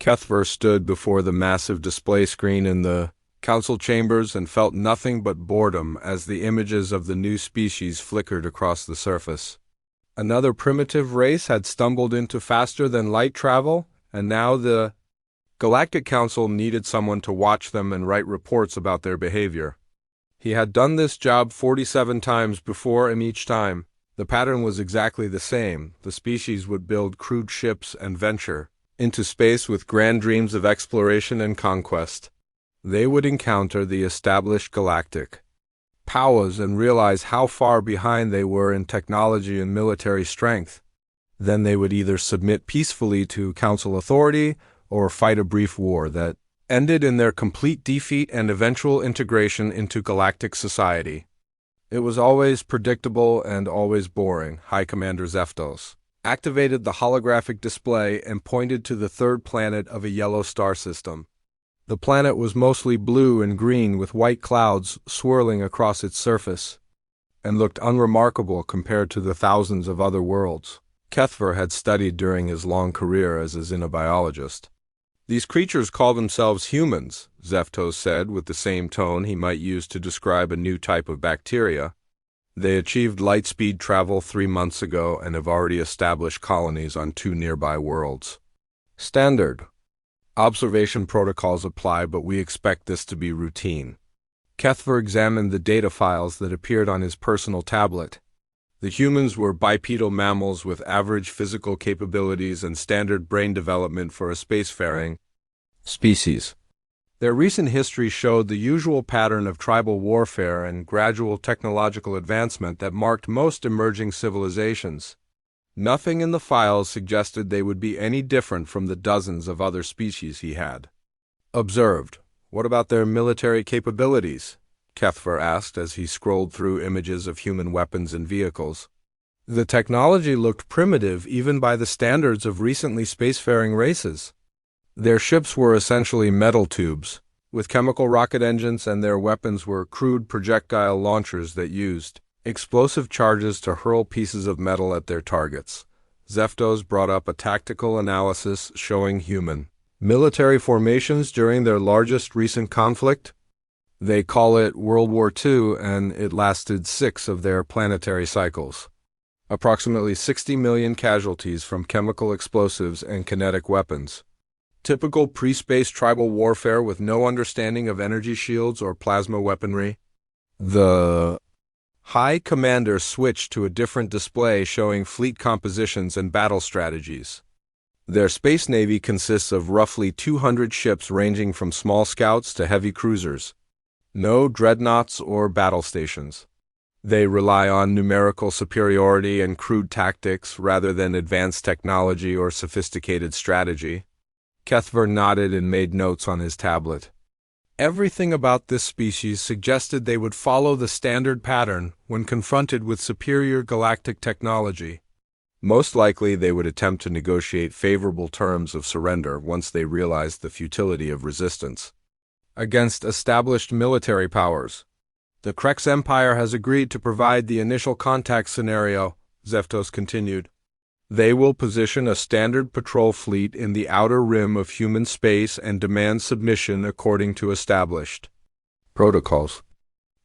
Cuthbert stood before the massive display screen in the council chambers and felt nothing but boredom as the images of the new species flickered across the surface. Another primitive race had stumbled into faster-than-light travel, and now the Galactic Council needed someone to watch them and write reports about their behavior. He had done this job 47 times before, and each time, the pattern was exactly the same. The species would build crude ships and venture into space with grand dreams of exploration and conquest. They would encounter the established galactic powers and realize how far behind they were in technology and military strength. Then they would either submit peacefully to Council authority or fight a brief war that ended in their complete defeat and eventual integration into galactic society. It was always predictable and always boring. High Commander Zeftos activated the holographic display and pointed to the third planet of a yellow star system. The planet was mostly blue and green with white clouds swirling across its surface, and looked unremarkable compared to the thousands of other worlds Cuthbert had studied during his long career as a xenobiologist. "These creatures call themselves humans," Zeftos said with the same tone he might use to describe a new type of bacteria. "They achieved light-speed travel 3 months ago and have already established colonies on 2 nearby worlds. Standard observation protocols apply, but we expect this to be routine." Cuthbert examined the data files that appeared on his personal tablet. The humans were bipedal mammals with average physical capabilities and standard brain development for a spacefaring species. Their recent history showed the usual pattern of tribal warfare and gradual technological advancement that marked most emerging civilizations. Nothing in the files suggested they would be any different from the dozens of other species he had observed. "What about their military capabilities?" Cuthbert asked as he scrolled through images of human weapons and vehicles. The technology looked primitive even by the standards of recently spacefaring races. Their ships were essentially metal tubes, with chemical rocket engines, and their weapons were crude projectile launchers that used explosive charges to hurl pieces of metal at their targets. Zeftos brought up a tactical analysis showing human military formations during their largest recent conflict. They call it World War II, and it lasted 6 of their planetary cycles. Approximately 60 million casualties from chemical explosives and kinetic weapons. Typical pre-space tribal warfare with no understanding of energy shields or plasma weaponry. The High Commander switched to a different display showing fleet compositions and battle strategies. Their space navy consists of roughly 200 ships ranging from small scouts to heavy cruisers. No dreadnoughts or battle stations. They rely on numerical superiority and crude tactics rather than advanced technology or sophisticated strategy. Cuthbert nodded and made notes on his tablet. Everything about this species suggested they would follow the standard pattern when confronted with superior galactic technology. Most likely they would attempt to negotiate favorable terms of surrender once they realized the futility of resistance against established military powers. "The Krex Empire has agreed to provide the initial contact scenario," Zeftos continued. "They will position a standard patrol fleet in the outer rim of human space and demand submission according to established protocols.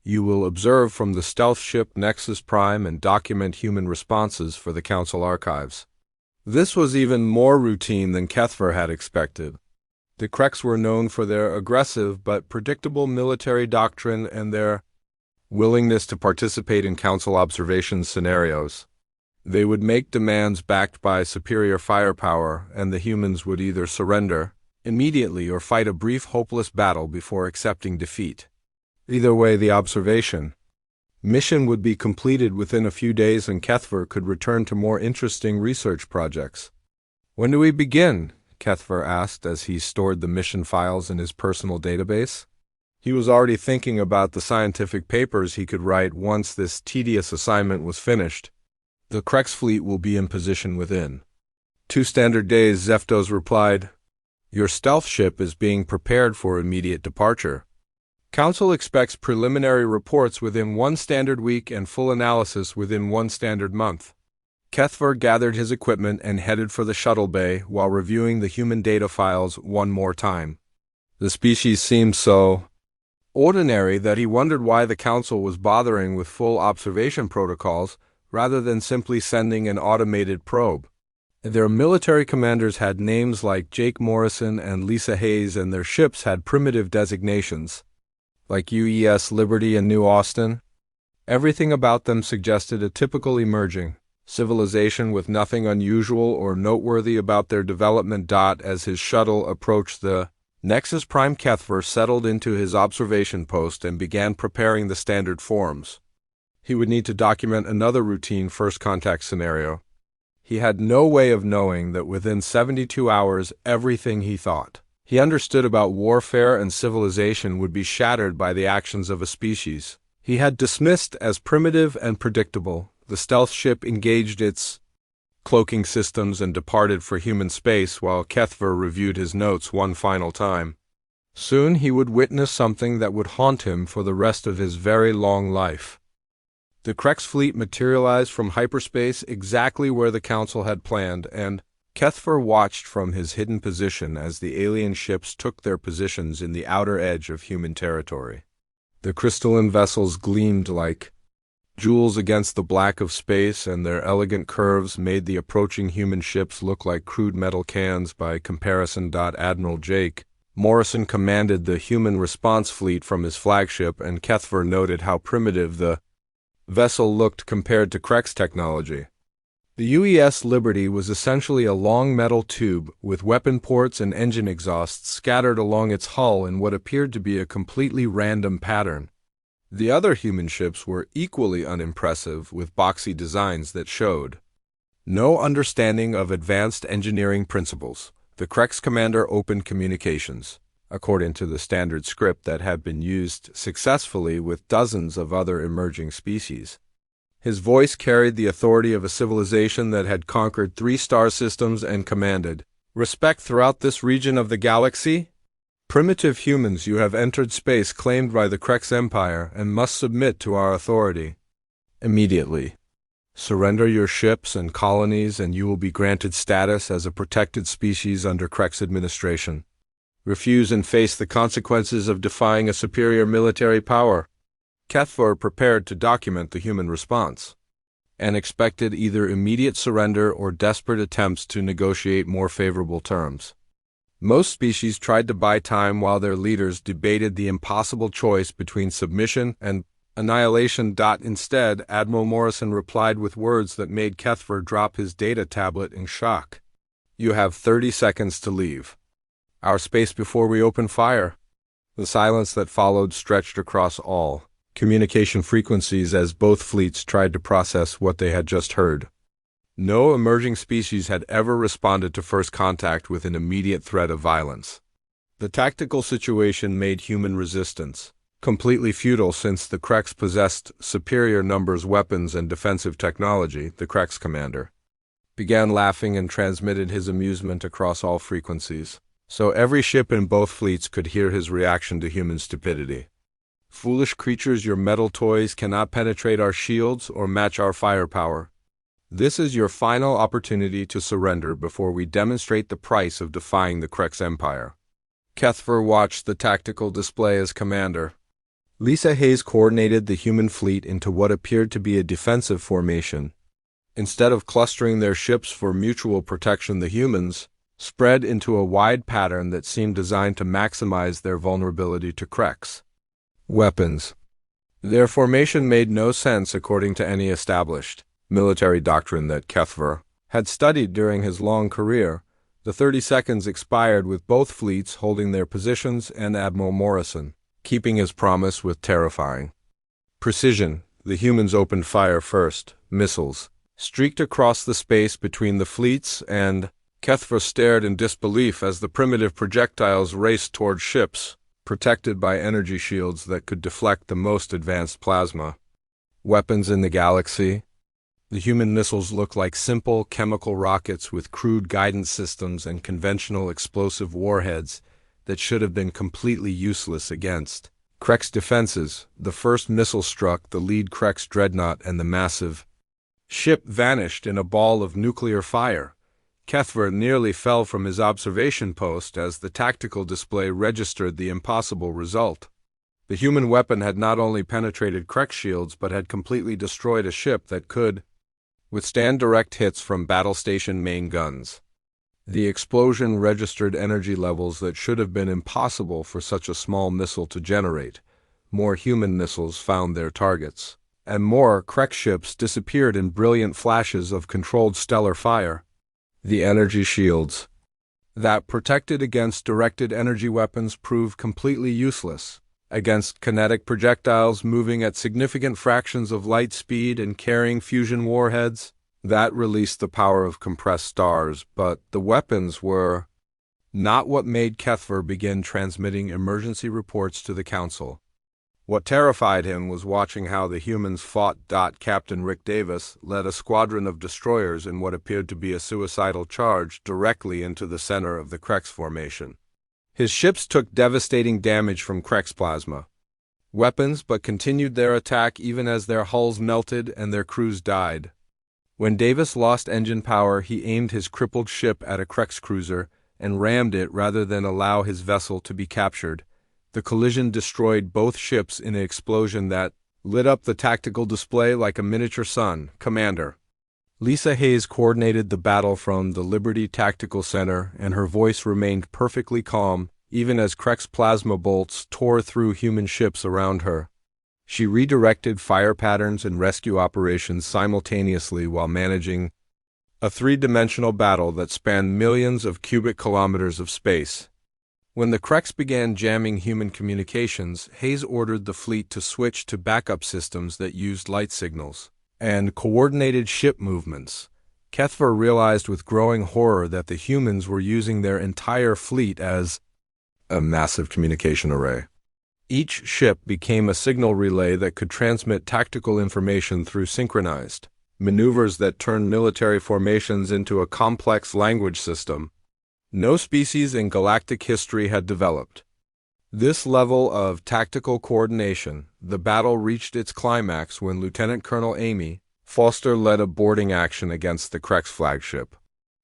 You will observe from the stealth ship Nexus Prime and document human responses for the Council archives." This was even more routine than Cuthbert had expected. The Krex were known for their aggressive but predictable military doctrine and their willingness to participate in Council observation scenarios. They would make demands backed by superior firepower, and the humans would either surrender immediately or fight a brief hopeless battle before accepting defeat. Either way, the observation mission would be completed within a few days, and Cuthbert could return to more interesting research projects. "When do we begin?" Cuthbert asked as he stored the mission files in his personal database. He was already thinking about the scientific papers he could write once this tedious assignment was finished. "The Krex fleet will be in position within 2 standard days," Zeftos replied. "Your stealth ship is being prepared for immediate departure. Council expects preliminary reports within 1 standard week and full analysis within 1 standard month." Kethver gathered his equipment and headed for the shuttle bay while reviewing the human data files one more time. The species seemed so ordinary that he wondered why the Council was bothering with full observation protocols rather than simply sending an automated probe. Their military commanders had names like Jake Morrison and Lisa Hayes, and their ships had primitive designations, like UES Liberty and New Austin. Everything about them suggested a typical emerging civilization with nothing unusual or noteworthy about their development. As his shuttle approached the Nexus Prime, Kethver settled into his observation post and began preparing the standard forms. He would need to document another routine first contact scenario. He had no way of knowing that within 72 hours everything he understood about warfare and civilization would be shattered by the actions of a species he had dismissed as primitive and predictable. The stealth ship engaged its cloaking systems and departed for human space while Kethver reviewed his notes one final time. Soon he would witness something that would haunt him for the rest of his very long life. The Krex fleet materialized from hyperspace exactly where the Council had planned, and Kethver watched from his hidden position as the alien ships took their positions in the outer edge of human territory. The crystalline vessels gleamed like jewels against the black of space, and their elegant curves made the approaching human ships look like crude metal cans by comparison. Admiral Jake Morrison commanded the human response fleet from his flagship, and Kethver noted how primitive the vessel looked compared to Krex technology. The UES Liberty was essentially a long metal tube with weapon ports and engine exhausts scattered along its hull in what appeared to be a completely random pattern. The other human ships were equally unimpressive, with boxy designs that showed no understanding of advanced engineering principles. The Krex commander opened communications, according to the standard script that had been used successfully with dozens of other emerging species. His voice carried the authority of a civilization that had conquered 3 star systems and commanded respect throughout this region of the galaxy. Primitive humans, you have entered space claimed by the Krex Empire and must submit to our authority immediately. Surrender your ships and colonies and you will be granted status as a protected species under Krex administration. Refuse and face the consequences of defying a superior military power. Kethver prepared to document the human response and expected either immediate surrender or desperate attempts to negotiate more favorable terms. Most species tried to buy time while their leaders debated the impossible choice between submission and annihilation. Instead, Admiral Morrison replied with words that made Kethver drop his data tablet in shock. You have 30 seconds to leave our space before we open fire. The silence that followed stretched across all communication frequencies as both fleets tried to process what they had just heard. No emerging species had ever responded to first contact with an immediate threat of violence. The tactical situation made human resistance completely futile since the Krex possessed superior numbers, weapons, and defensive technology. The Krex commander began laughing and transmitted his amusement across all frequencies, so every ship in both fleets could hear his reaction to human stupidity. Foolish creatures, your metal toys cannot penetrate our shields or match our firepower. This is your final opportunity to surrender before we demonstrate the price of defying the Krex Empire. Kethver watched the tactical display as commander. Lisa Hayes coordinated the human fleet into what appeared to be a defensive formation. Instead of clustering their ships for mutual protection, the humans spread into a wide pattern that seemed designed to maximize their vulnerability to Krex weapons. Their formation made no sense according to any established military doctrine that Kethver had studied during his long career. The 30 seconds expired with both fleets holding their positions and Admiral Morrison keeping his promise with terrifying precision. The humans opened fire first. Missiles streaked across the space between the fleets, and Kethver stared in disbelief as the primitive projectiles raced toward ships protected by energy shields that could deflect the most advanced plasma weapons in the galaxy. The human missiles looked like simple chemical rockets with crude guidance systems and conventional explosive warheads that should have been completely useless against Krex defenses. The first missile struck the lead Krex dreadnought, and the massive ship vanished in a ball of nuclear fire. Kethver nearly fell from his observation post as the tactical display registered the impossible result. The human weapon had not only penetrated Krek's shields but had completely destroyed a ship that could withstand direct hits from battle station main guns. The explosion registered energy levels that should have been impossible for such a small missile to generate. More human missiles found their targets, and more Krek ships disappeared in brilliant flashes of controlled stellar fire. The energy shields that protected against directed energy weapons proved completely useless. Against kinetic projectiles moving at significant fractions of light speed and carrying fusion warheads, that released the power of compressed stars, but the weapons were not what made Kethver begin transmitting emergency reports to the Council. What terrified him was watching how the humans fought. Captain Rick Davis led a squadron of destroyers in what appeared to be a suicidal charge directly into the center of the Krek's formation. His ships took devastating damage from Krek's plasma weapons, but continued their attack even as their hulls melted and their crews died. When Davis lost engine power, he aimed his crippled ship at a Krek's cruiser and rammed it rather than allow his vessel to be captured. The collision destroyed both ships in an explosion that lit up the tactical display like a miniature sun. Commander Lisa Hayes coordinated the battle from the Liberty Tactical Center, and her voice remained perfectly calm, even as Krek's plasma bolts tore through human ships around her. She redirected fire patterns and rescue operations simultaneously while managing a three-dimensional battle that spanned millions of cubic kilometers of space. When the Kreks began jamming human communications, Hayes ordered the fleet to switch to backup systems that used light signals and coordinated ship movements. Kethver realized with growing horror that the humans were using their entire fleet as a massive communication array. Each ship became a signal relay that could transmit tactical information through synchronized maneuvers that turned military formations into a complex language system no species in galactic history had developed. This level of tactical coordination, the battle reached its climax when Lieutenant Colonel Amy Foster led a boarding action against the Krek's flagship.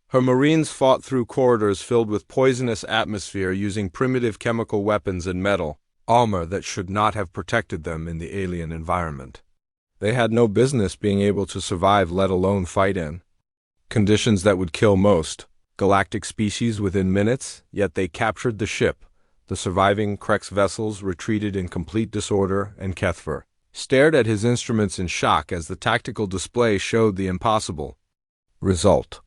Her Marines fought through corridors filled with poisonous atmosphere using primitive chemical weapons and metal armor that should not have protected them in the alien environment. They had no business being able to survive, let alone fight in conditions that would kill most galactic species within minutes, yet they captured the ship. The surviving Krek's vessels retreated in complete disorder, and Kethver stared at his instruments in shock as the tactical display showed the impossible result.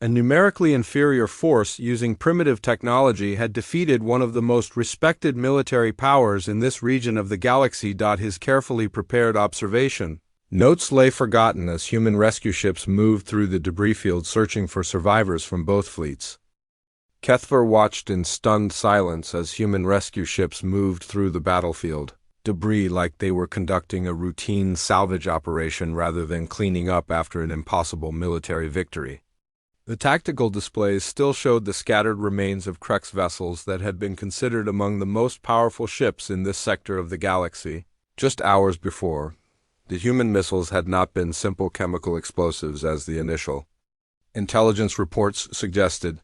A numerically inferior force using primitive technology had defeated one of the most respected military powers in this region of the galaxy. His carefully prepared observation notes lay forgotten as human rescue ships moved through the debris field searching for survivors from both fleets. Kethver watched in stunned silence as human rescue ships moved through the battlefield debris like they were conducting a routine salvage operation rather than cleaning up after an impossible military victory. The tactical displays still showed the scattered remains of Krek's vessels that had been considered among the most powerful ships in this sector of the galaxy. Just hours before, the human missiles had not been simple chemical explosives as the initial intelligence reports suggested.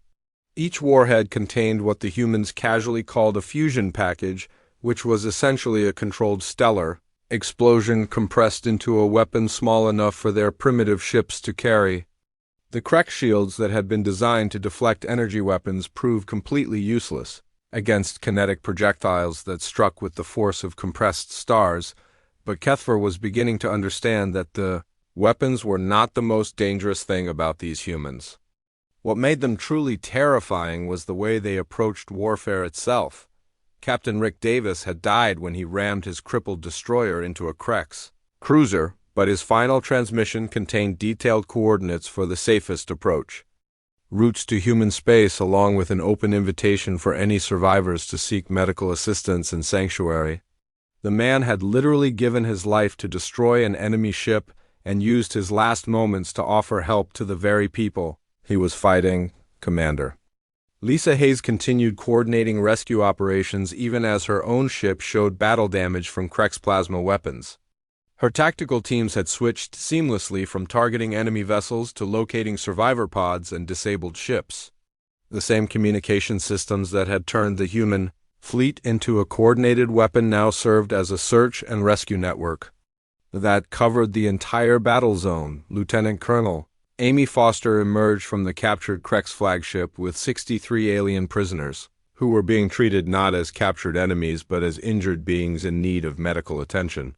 Each warhead contained what the humans casually called a fusion package, which was essentially a controlled stellar explosion compressed into a weapon small enough for their primitive ships to carry. The Krek shields that had been designed to deflect energy weapons proved completely useless against kinetic projectiles that struck with the force of compressed stars, but Kethver was beginning to understand that the weapons were not the most dangerous thing about these humans. What made them truly terrifying was the way they approached warfare itself. Captain Rick Davis had died when he rammed his crippled destroyer into a Krek's cruiser, but his final transmission contained detailed coordinates for the safest approach. Routes to human space along with an open invitation for any survivors to seek medical assistance and sanctuary. The man had literally given his life to destroy an enemy ship and used his last moments to offer help to the very people he was fighting. Commander Lisa Hayes continued coordinating rescue operations even as her own ship showed battle damage from Krek's plasma weapons. Her tactical teams had switched seamlessly from targeting enemy vessels to locating survivor pods and disabled ships. The same communication systems that had turned the human fleet into a coordinated weapon now served as a search and rescue network that covered the entire battle zone. Lieutenant Colonel Amy Foster emerged from the captured Krex flagship with 63 alien prisoners, who were being treated not as captured enemies but as injured beings in need of medical attention.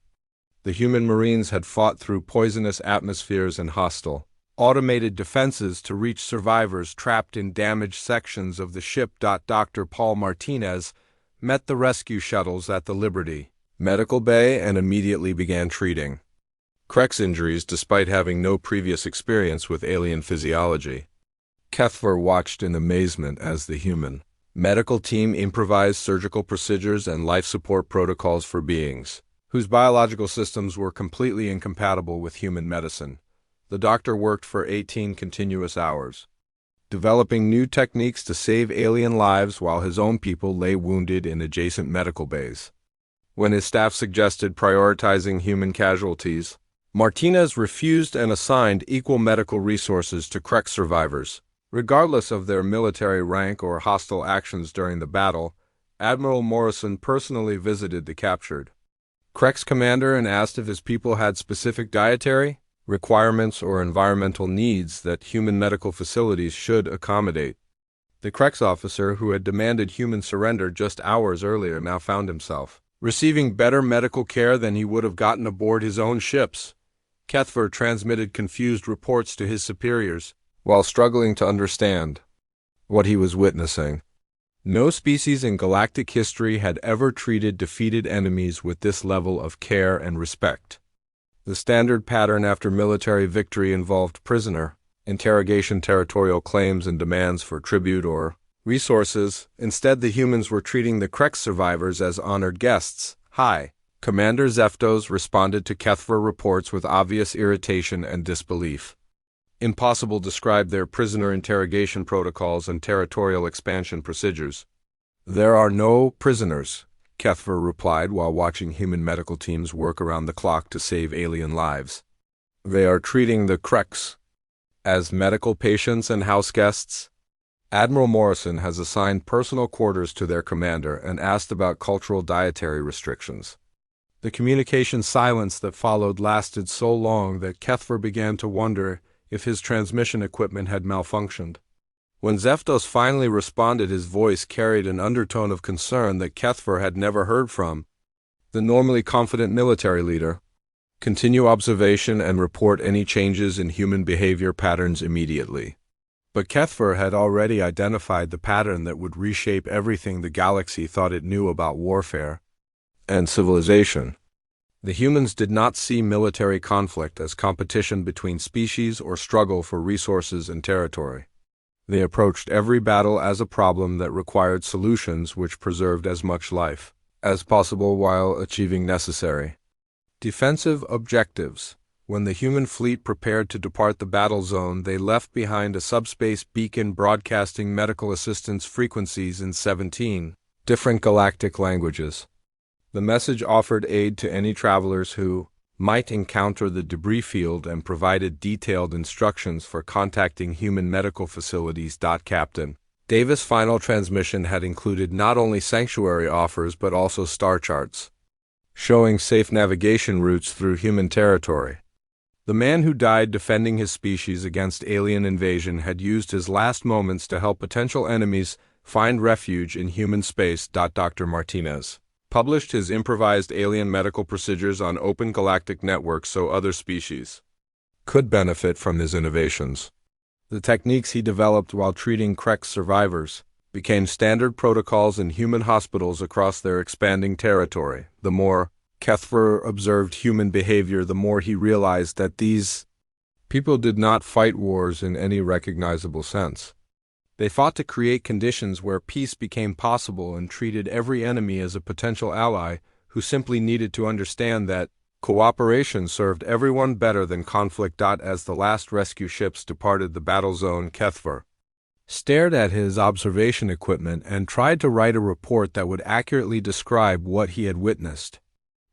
The human Marines had fought through poisonous atmospheres and hostile, automated defenses to reach survivors trapped in damaged sections of the ship. Dr. Paul Martinez met the rescue shuttles at the Liberty Medical Bay and immediately began treating Krex injuries despite having no previous experience with alien physiology. Kethver watched in amazement as the human medical team improvised surgical procedures and life support protocols for beings whose biological systems were completely incompatible with human medicine. The doctor worked for 18 continuous hours, developing new techniques to save alien lives while his own people lay wounded in adjacent medical bays. When his staff suggested prioritizing human casualties, Martinez refused and assigned equal medical resources to Krex survivors. Regardless of their military rank or hostile actions during the battle, Admiral Morrison personally visited the captured Krex commander and asked if his people had specific dietary requirements or environmental needs that human medical facilities should accommodate. The Krex officer, who had demanded human surrender just hours earlier, now found himself receiving better medical care than he would have gotten aboard his own ships. Kethver transmitted confused reports to his superiors while struggling to understand what he was witnessing. No species in galactic history had ever treated defeated enemies with this level of care and respect. The standard pattern after military victory involved prisoner interrogation, territorial claims, and demands for tribute or resources. Instead, the humans were treating the Krex survivors as honored guests. Hi. Commander Zeftos responded to Kethver reports with obvious irritation and disbelief. Impossible to describe their prisoner interrogation protocols and territorial expansion procedures. There are no prisoners, Kethver replied while watching human medical teams work around the clock to save alien lives. They are treating the Krex as medical patients and house guests. Admiral Morrison has assigned personal quarters to their commander and asked about cultural dietary restrictions. The communication silence that followed lasted so long that Kethver began to wonder if his transmission equipment had malfunctioned. When Zeftos finally responded, his voice carried an undertone of concern that Kethver had never heard from the normally confident military leader. Continue observation and report any changes in human behavior patterns immediately. But Kethver had already identified the pattern that would reshape everything the galaxy thought it knew about warfare and civilization. The humans did not see military conflict as competition between species or struggle for resources and territory. They approached every battle as a problem that required solutions which preserved as much life as possible while achieving necessary defensive objectives. When the human fleet prepared to depart the battle zone, they left behind a subspace beacon broadcasting medical assistance frequencies in 17 different galactic languages. The message offered aid to any travelers who might encounter the debris field and provided detailed instructions for contacting human medical facilities. Captain Davis' final transmission had included not only sanctuary offers but also star charts, showing safe navigation routes through human territory. The man who died defending his species against alien invasion had used his last moments to help potential enemies find refuge in human space. Dr. Martinez published his improvised alien medical procedures on open galactic networks so other species could benefit from his innovations. The techniques he developed while treating Krex survivors became standard protocols in human hospitals across their expanding territory. The more Kethver observed human behavior, the more he realized that these people did not fight wars in any recognizable sense. They fought to create conditions where peace became possible and treated every enemy as a potential ally who simply needed to understand that cooperation served everyone better than conflict. As the last rescue ships departed the battle zone, Kethver stared at his observation equipment and tried to write a report that would accurately describe what he had witnessed.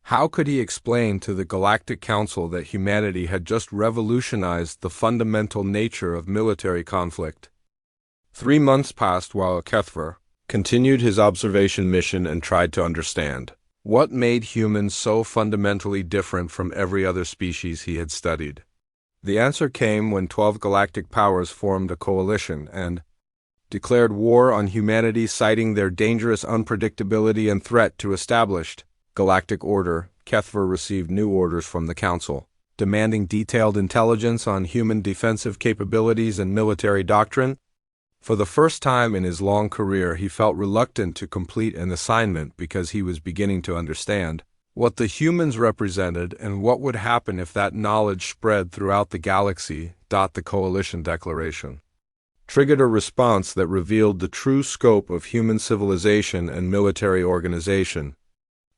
How could he explain to the Galactic Council that humanity had just revolutionized the fundamental nature of military conflict? 3 months passed while Kethver continued his observation mission and tried to understand what made humans so fundamentally different from every other species he had studied. The answer came when 12 galactic powers formed a coalition and declared war on humanity, citing their dangerous unpredictability and threat to established galactic order. Kethver received new orders from the Council, demanding detailed intelligence on human defensive capabilities and military doctrine. For the first time in his long career, he felt reluctant to complete an assignment because he was beginning to understand what the humans represented and what would happen if that knowledge spread throughout the galaxy. The Coalition Declaration triggered a response that revealed the true scope of human civilization and military organization.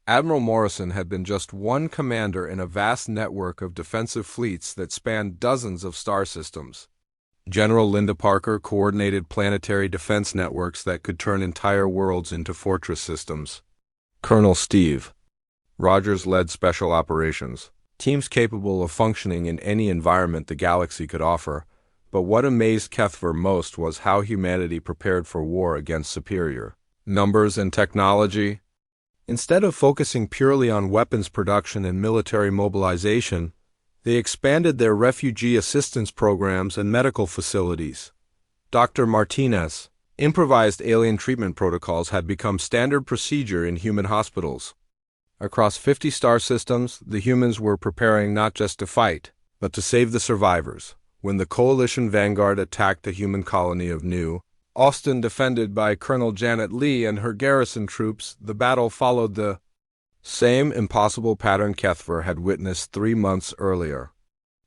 Admiral Morrison had been just one commander in a vast network of defensive fleets that spanned dozens of star systems. General Linda Parker coordinated planetary defense networks that could turn entire worlds into fortress systems. Colonel Steve Rogers led special operations, teams capable of functioning in any environment the galaxy could offer. But what amazed Kethver most was how humanity prepared for war against superior numbers and technology. Instead of focusing purely on weapons production and military mobilization, they expanded their refugee assistance programs and medical facilities. Dr. Martinez improvised alien treatment protocols had become standard procedure in human hospitals. Across 50 star systems, the humans were preparing not just to fight, but to save the survivors. When the Coalition vanguard attacked the human colony of New Austin, defended by Colonel Janet Lee and her garrison troops, the battle followed the same impossible pattern Kethver had witnessed 3 months earlier.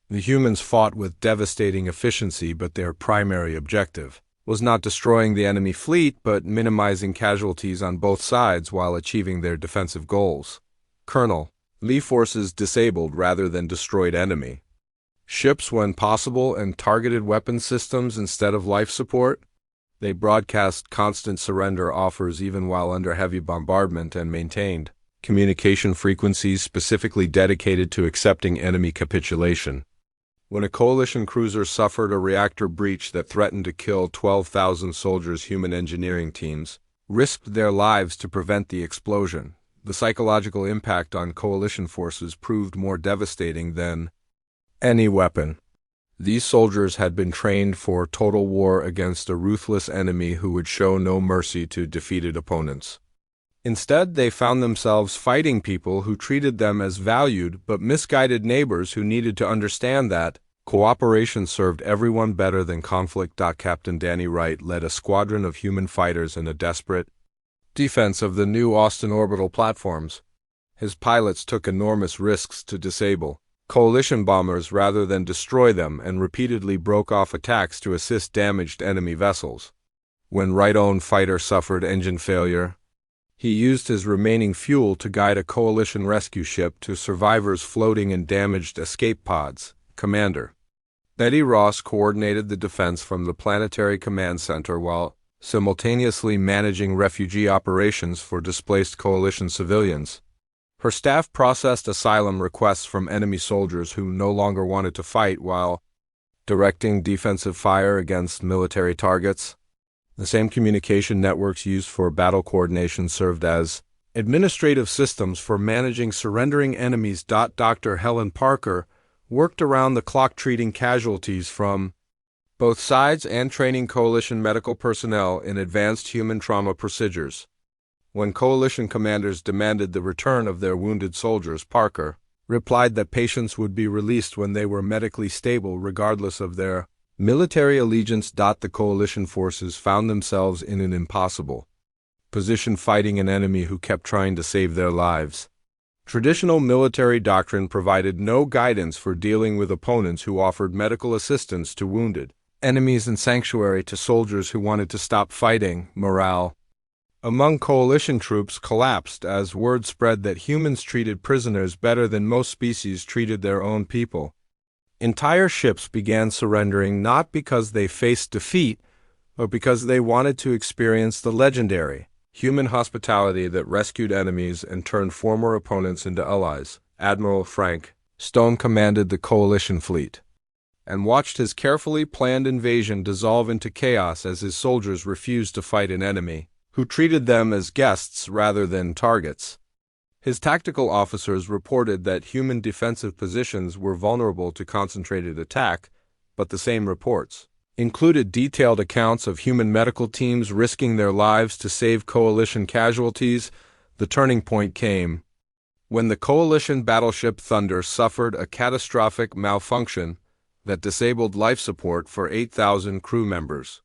The humans fought with devastating efficiency, but their primary objective was not destroying the enemy fleet, but minimizing casualties on both sides while achieving their defensive goals. Colonel Lee forces disabled rather than destroyed enemy ships when possible and targeted weapon systems instead of life support. They broadcast constant surrender offers even while under heavy bombardment and maintained communication frequencies specifically dedicated to accepting enemy capitulation. When a Coalition cruiser suffered a reactor breach that threatened to kill 12,000 soldiers, human engineering teams risked their lives to prevent the explosion. The psychological impact on Coalition forces proved more devastating than any weapon. These soldiers had been trained for total war against a ruthless enemy who would show no mercy to defeated opponents. Instead, they found themselves fighting people who treated them as valued but misguided neighbors who needed to understand that cooperation served everyone better than conflict. Captain Danny Wright led a squadron of human fighters in a desperate defense of the New Austin orbital platforms. His pilots took enormous risks to disable Coalition bombers rather than destroy them, and repeatedly broke off attacks to assist damaged enemy vessels. When Wright-owned fighter suffered engine failure, he used his remaining fuel to guide a Coalition rescue ship to survivors floating in damaged escape pods. Commander Betty Ross coordinated the defense from the Planetary Command Center while simultaneously managing refugee operations for displaced Coalition civilians. Her staff processed asylum requests from enemy soldiers who no longer wanted to fight while directing defensive fire against military targets. The same communication networks used for battle coordination served as administrative systems for managing surrendering enemies. Dr. Helen Parker worked around the clock treating casualties from both sides and training Coalition medical personnel in advanced human trauma procedures. When Coalition commanders demanded the return of their wounded soldiers, Parker replied that patients would be released when they were medically stable regardless of their military allegiance. The Coalition forces found themselves in an impossible position fighting an enemy who kept trying to save their lives. Traditional military doctrine provided no guidance for dealing with opponents who offered medical assistance to wounded enemies and sanctuary to soldiers who wanted to stop fighting. Morale among Coalition troops collapsed as word spread that humans treated prisoners better than most species treated their own people. Entire ships began surrendering not because they faced defeat, but because they wanted to experience the legendary Human hospitality that rescued enemies and turned former opponents into allies. Admiral Frank Stone commanded the coalition fleet and watched his carefully planned invasion dissolve into chaos as his soldiers refused to fight an enemy who treated them as guests rather than targets. His tactical officers reported that human defensive positions were vulnerable to concentrated attack, but the same reports included detailed accounts of human medical teams risking their lives to save coalition casualties. The turning point came when the coalition battleship Thunder suffered a catastrophic malfunction that disabled life support for 8,000 crew members.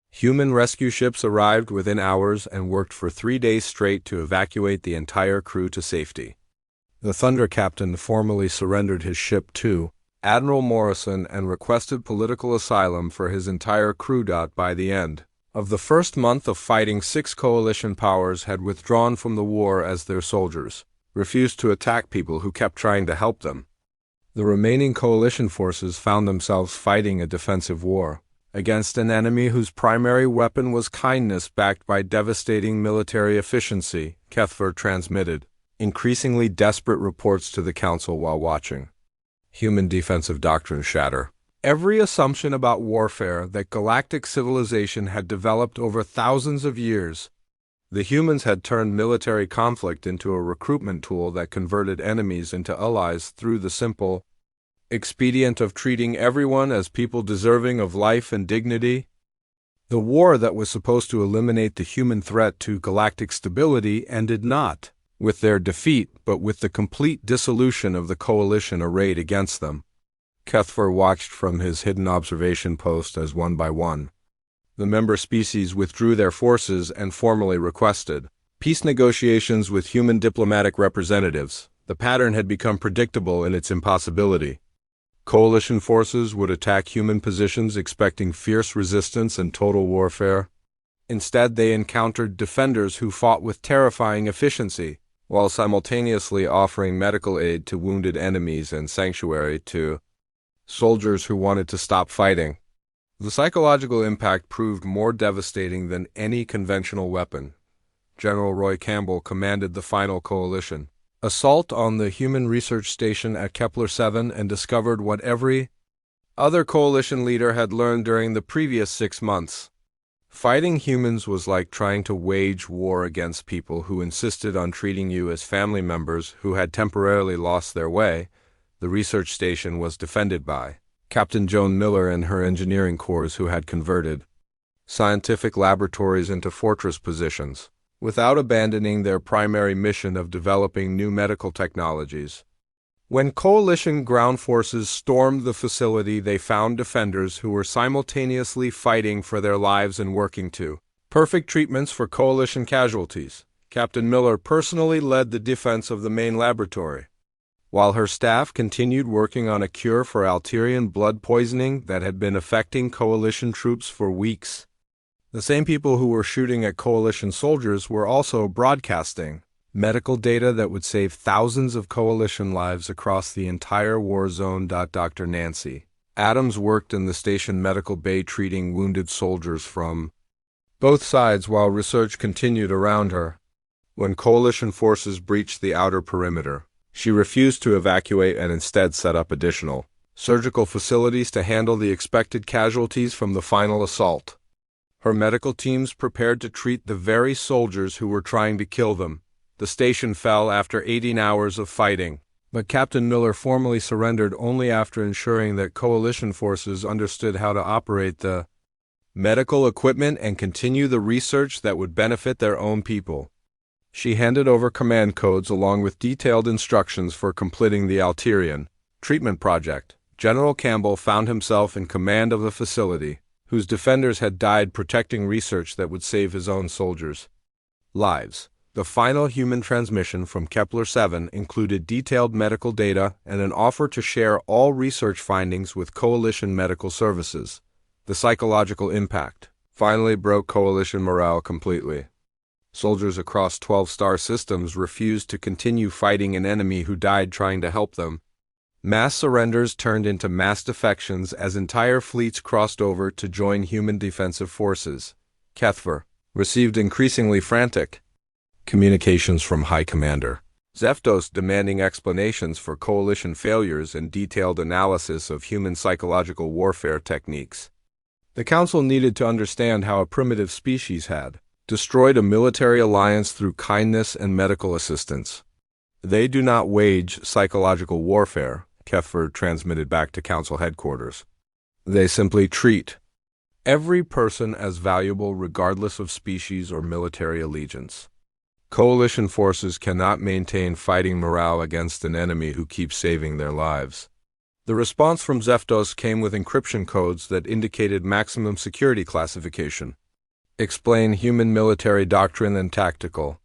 Human rescue ships arrived within hours and worked for 3 days straight to evacuate the entire crew to safety. The Thunder captain formally surrendered his ship to Admiral Morrison and requested political asylum for his entire crew. By the end of the first month of fighting, 6 coalition powers had withdrawn from the war as their soldiers refused to attack people who kept trying to help them. The remaining coalition forces found themselves fighting a defensive war against an enemy whose primary weapon was kindness backed by devastating military efficiency. Kethver transmitted increasingly desperate reports to the Council while watching human defensive doctrine shatter every assumption about warfare that galactic civilization had developed over thousands of years. The humans had turned military conflict into a recruitment tool that converted enemies into allies through the simple expedient of treating everyone as people deserving of life and dignity. The war that was supposed to eliminate the human threat to galactic stability ended not with their defeat, but with the complete dissolution of the coalition arrayed against them. Kethver watched from his hidden observation post as one by one the member species withdrew their forces and formally requested peace negotiations with human diplomatic representatives. The pattern had become predictable in its impossibility. Coalition forces would attack human positions expecting fierce resistance and total warfare. Instead, they encountered defenders who fought with terrifying efficiency, while simultaneously offering medical aid to wounded enemies and sanctuary to soldiers who wanted to stop fighting. The psychological impact proved more devastating than any conventional weapon. General Roy Campbell commanded the final coalition assault on the human research station at Kepler-7 and discovered what every other coalition leader had learned during the previous 6 months. Fighting humans was like trying to wage war against people who insisted on treating you as family members who had temporarily lost their way. The research station was defended by Captain Joan Miller and her engineering corps, who had converted scientific laboratories into fortress positions without abandoning their primary mission of developing new medical technologies. When coalition ground forces stormed the facility, they found defenders who were simultaneously fighting for their lives and working to perfect treatments for coalition casualties. Captain Miller personally led the defense of the main laboratory, while her staff continued working on a cure for Alterian blood poisoning that had been affecting coalition troops for weeks. The same people who were shooting at coalition soldiers were also broadcasting medical data that would save thousands of coalition lives across the entire war zone. Dr. Nancy Adams worked in the station medical bay treating wounded soldiers from both sides while research continued around her. When coalition forces breached the outer perimeter, she refused to evacuate and instead set up additional surgical facilities to handle the expected casualties from the final assault. Her medical teams prepared to treat the very soldiers who were trying to kill them. The station fell after 18 hours of fighting, but Captain Miller formally surrendered only after ensuring that coalition forces understood how to operate the medical equipment and continue the research that would benefit their own people. She handed over command codes along with detailed instructions for completing the Alterian treatment project. General Campbell found himself in command of a facility whose defenders had died protecting research that would save his own soldiers' lives. The final human transmission from Kepler-7 included detailed medical data and an offer to share all research findings with Coalition Medical Services. The psychological impact finally broke Coalition morale completely. Soldiers across 12 star systems refused to continue fighting an enemy who died trying to help them. Mass surrenders turned into mass defections as entire fleets crossed over to join human defensive forces. Kethver received increasingly frantic communications from High Commander Zeftos demanding explanations for coalition failures and detailed analysis of human psychological warfare techniques. The Council needed to understand how a primitive species had destroyed a military alliance through kindness and medical assistance. They do not wage psychological warfare, Keffer transmitted back to Council headquarters. They simply treat every person as valuable regardless of species or military allegiance. Coalition forces cannot maintain fighting morale against an enemy who keeps saving their lives. The response from Zeftos came with encryption codes that indicated maximum security classification. Explain human military doctrine and tactical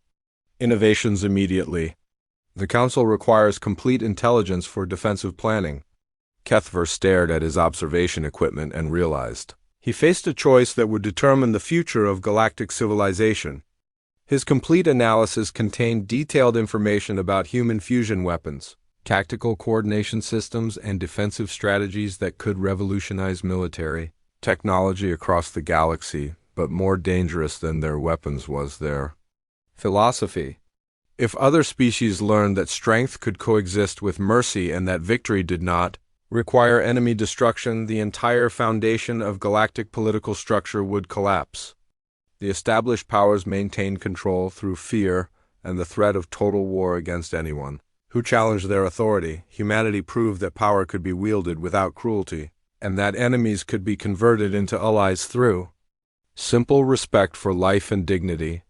innovations immediately. The Council requires complete intelligence for defensive planning. Kethver stared at his observation equipment and realized he faced a choice that would determine the future of galactic civilization. His complete analysis contained detailed information about human fusion weapons, tactical coordination systems, and defensive strategies that could revolutionize military technology across the galaxy, but more dangerous than their weapons was their philosophy. If other species learned that strength could coexist with mercy and that victory did not require enemy destruction, the entire foundation of galactic political structure would collapse. The established powers maintained control through fear and the threat of total war against anyone who challenged their authority. Humanity proved that power could be wielded without cruelty, and that enemies could be converted into allies through simple respect for life and dignity.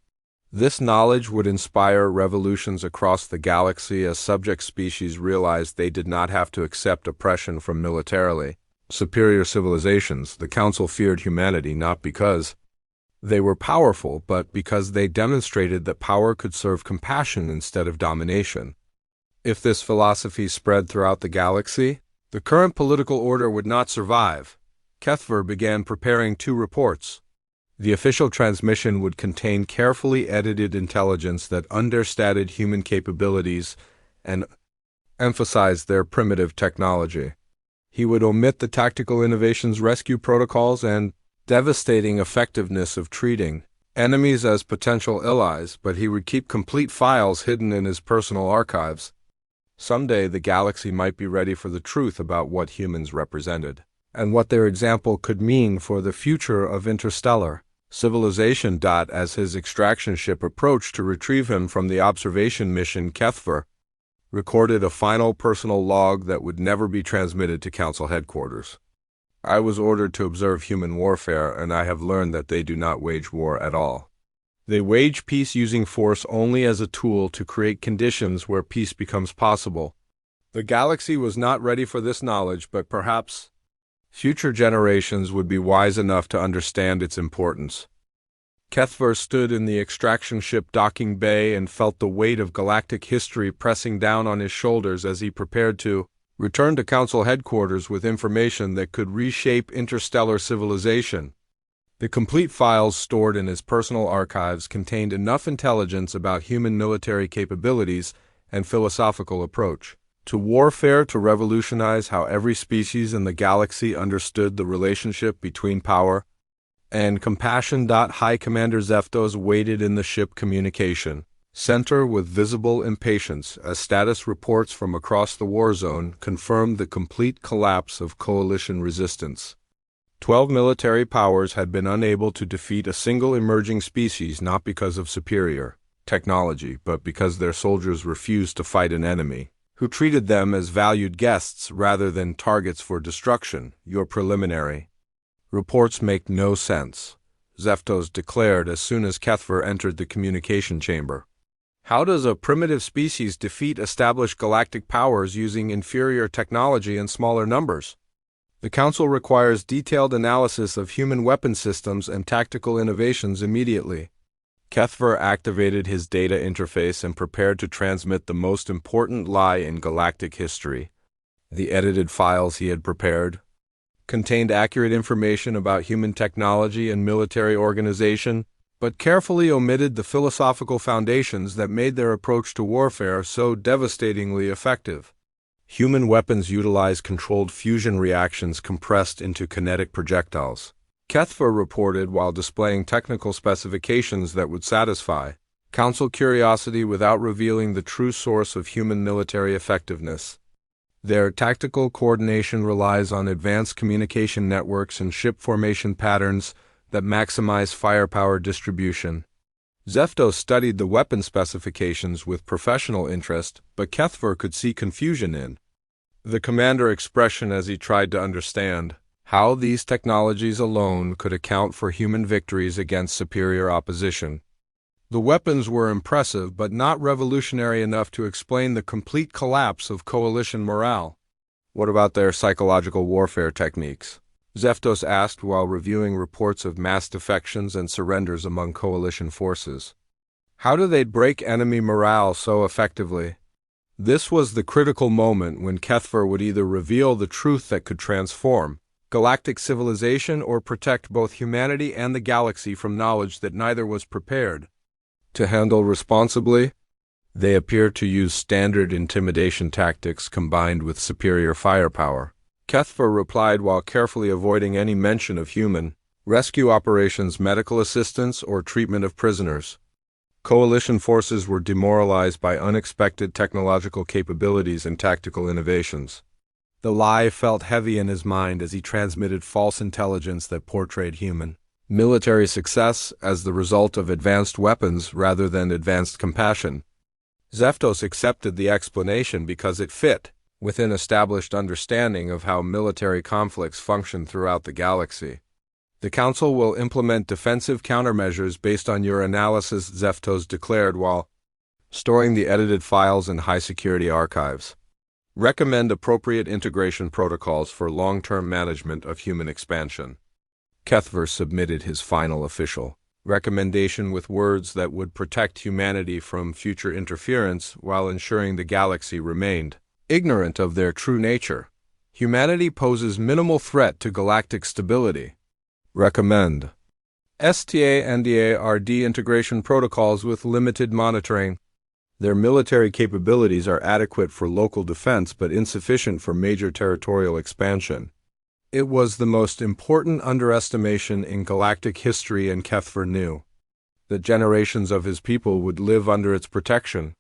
This knowledge would inspire revolutions across the galaxy as subject species realized they did not have to accept oppression from militarily superior civilizations. The Council feared humanity not because they were powerful, but because they demonstrated that power could serve compassion instead of domination. If this philosophy spread throughout the galaxy, the current political order would not survive. Kethver began preparing 2 reports. The official transmission would contain carefully edited intelligence that understated human capabilities and emphasized their primitive technology. He would omit the tactical innovations, rescue protocols, and devastating effectiveness of treating enemies as potential allies, but he would keep complete files hidden in his personal archives. Someday the galaxy might be ready for the truth about what humans represented, and what their example could mean for the future of interstellar civilization. As his extraction ship approached to retrieve him from the observation mission, Kethver recorded a final personal log that would never be transmitted to Council headquarters. I was ordered to observe human warfare, and I have learned that they do not wage war at all. They wage peace using force only as a tool to create conditions where peace becomes possible. The galaxy was not ready for this knowledge, but perhaps future generations would be wise enough to understand its importance. Kethver stood in the extraction ship docking bay and felt the weight of galactic history pressing down on his shoulders as he prepared to return to Council headquarters with information that could reshape interstellar civilization. The complete files stored in his personal archives contained enough intelligence about human military capabilities and philosophical approach to warfare to revolutionize how every species in the galaxy understood the relationship between power and compassion. High Commander Zeftos waited in the ship communication center with visible impatience as status reports from across the war zone confirmed the complete collapse of coalition resistance. 12 military powers had been unable to defeat a single emerging species, not because of superior technology, but because their soldiers refused to fight an enemy who treated them as valued guests rather than targets for destruction. Your preliminary reports make no sense, Zeftos declared as soon as Kethver entered the communication chamber. How does a primitive species defeat established galactic powers using inferior technology and smaller numbers? The Council requires detailed analysis of human weapon systems and tactical innovations immediately. Kethver activated his data interface and prepared to transmit the most important lie in galactic history. The edited files he had prepared contained accurate information about human technology and military organization, but carefully omitted the philosophical foundations that made their approach to warfare so devastatingly effective. Human weapons utilize controlled fusion reactions compressed into kinetic projectiles. Kethver reported while displaying technical specifications that would satisfy Council curiosity without revealing the true source of human military effectiveness. Their tactical coordination relies on advanced communication networks and ship formation patterns that maximize firepower distribution. Zeftos studied the weapon specifications with professional interest, but Kethver could see confusion in the commander expression as he tried to understand how these technologies alone could account for human victories against superior opposition. The weapons were impressive but not revolutionary enough to explain the complete collapse of coalition morale. What about their psychological warfare techniques? Zeftos asked while reviewing reports of mass defections and surrenders among coalition forces. How do they break enemy morale so effectively? This was the critical moment when Kethver would either reveal the truth that could transform galactic civilization or protect both humanity and the galaxy from knowledge that neither was prepared to handle responsibly. They appear to use standard intimidation tactics combined with superior firepower. Kethver replied while carefully avoiding any mention of human rescue operations, medical assistance, or treatment of prisoners. Coalition forces were demoralized by unexpected technological capabilities and tactical innovations. The lie felt heavy in his mind as he transmitted false intelligence that portrayed human military success as the result of advanced weapons rather than advanced compassion. Zeftos accepted the explanation because it fit within established understanding of how military conflicts function throughout the galaxy. The Council will implement defensive countermeasures based on your analysis, Zeftos declared while storing the edited files in high-security archives. Recommend appropriate integration protocols for long-term management of human expansion. Kethver submitted his final official recommendation with words that would protect humanity from future interference while ensuring the galaxy remained ignorant of their true nature. Humanity poses minimal threat to galactic stability. Recommend STA-NDA-RD integration protocols with limited monitoring. Their military capabilities are adequate for local defense but insufficient for major territorial expansion. It was the most important underestimation in galactic history, and Kethver knew that generations of his people would live under its protection.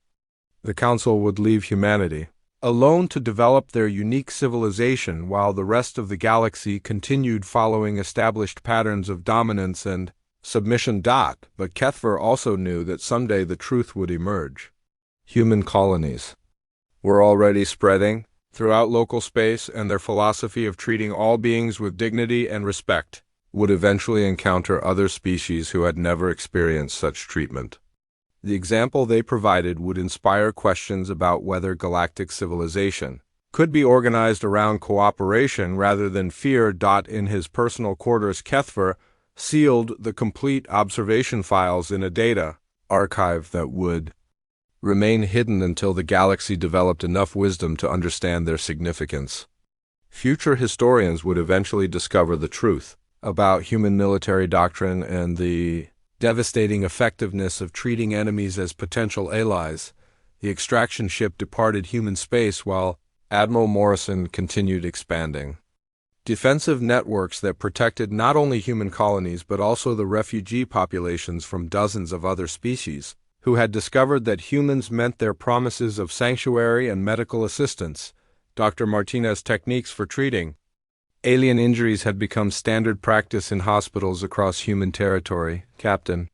The Council would leave humanity alone to develop their unique civilization while the rest of the galaxy continued following established patterns of dominance and submission. But Kethver also knew that someday the truth would emerge. Human colonies were already spreading throughout local space, and their philosophy of treating all beings with dignity and respect would eventually encounter other species who had never experienced such treatment. The example they provided would inspire questions about whether galactic civilization could be organized around cooperation rather than fear. In his personal quarters, Kethver sealed the complete observation files in a data archive that would remain hidden until the galaxy developed enough wisdom to understand their significance. Future historians would eventually discover the truth about human military doctrine and the devastating effectiveness of treating enemies as potential allies. The extraction ship departed human space while Admiral Morrison continued expanding defensive networks that protected not only human colonies but also the refugee populations from dozens of other species who had discovered that humans meant their promises of sanctuary and medical assistance. Dr. Martinez's techniques for treating alien injuries had become standard practice in hospitals across human territory. Captain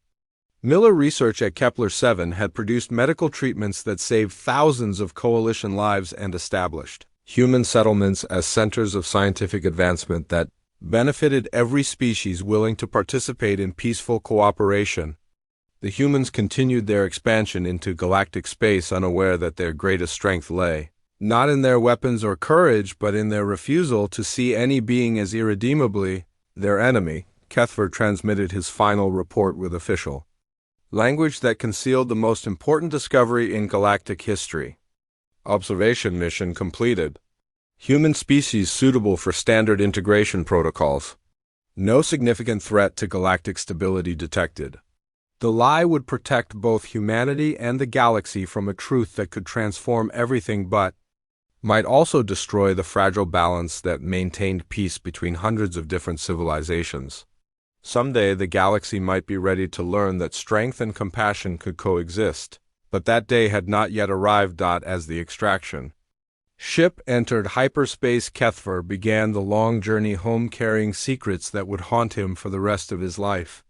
Miller research at Kepler-7 had produced medical treatments that saved thousands of coalition lives and established human settlements as centers of scientific advancement that benefited every species willing to participate in peaceful cooperation. The humans continued their expansion into galactic space, unaware that their greatest strength lay not in their weapons or courage, but in their refusal to see any being as irredeemably their enemy. Kethver transmitted his final report with official language that concealed the most important discovery in galactic history. Observation mission completed. Human species suitable for standard integration protocols. No significant threat to galactic stability detected. The lie would protect both humanity and the galaxy from a truth that could transform everything but might also destroy the fragile balance that maintained peace between hundreds of different civilizations. Someday the galaxy might be ready to learn that strength and compassion could coexist, but that day had not yet arrived. As the extraction ship entered hyperspace, Kethver began the long journey home, carrying secrets that would haunt him for the rest of his life.